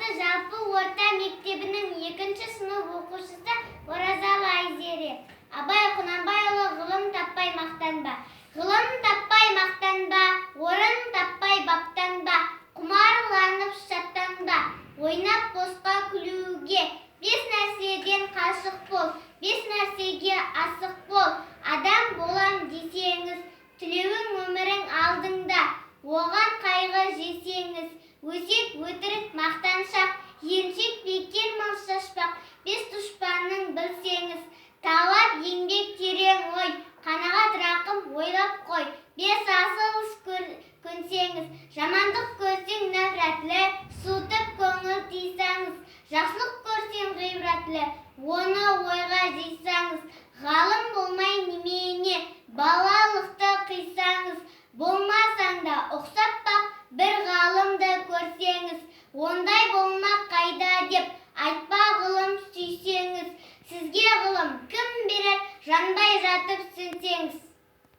алматы жалпы орта мектебінің 2-ші сынып оқушысы Оразалы Айзере. Абай Құнанбайұлы, ғылым таппай мақтанба. Ғылым таппай мақтанба, орын таппай баптанба, құмарланып шаттанба, ойнап босқа күлуге. 5 нәрседен қашық бол, 5 нәрсеге асық бол. Адам болам десеңіз, тілеуің өмірің алдыңда. Оған қайғы жесеңіз, өсек өтірік мақтаншақ, емшек бекер мал шашпақ. 5 дұшпанын білсеңіз, талап еңбек терең ой, қанағат рақым ойлап қой. 5 асыл іс көнсеңіз, жамандық көрсең нәфрәтлі, суытып көңіл тыйсаңыз. Жақсылық көрсең ғибратлы, оны ойға жисаңыз. Ғалым болмай немене, балалықты қисаңыз. Болмасаң да ұқсап бақ, бір ғалымды көрсеңіз. Ондай болмақ қайда деп айтпа, ғылым сүйсеңіз. Сізге ғылым кім берер, жанбай жатып сүнсеңіз.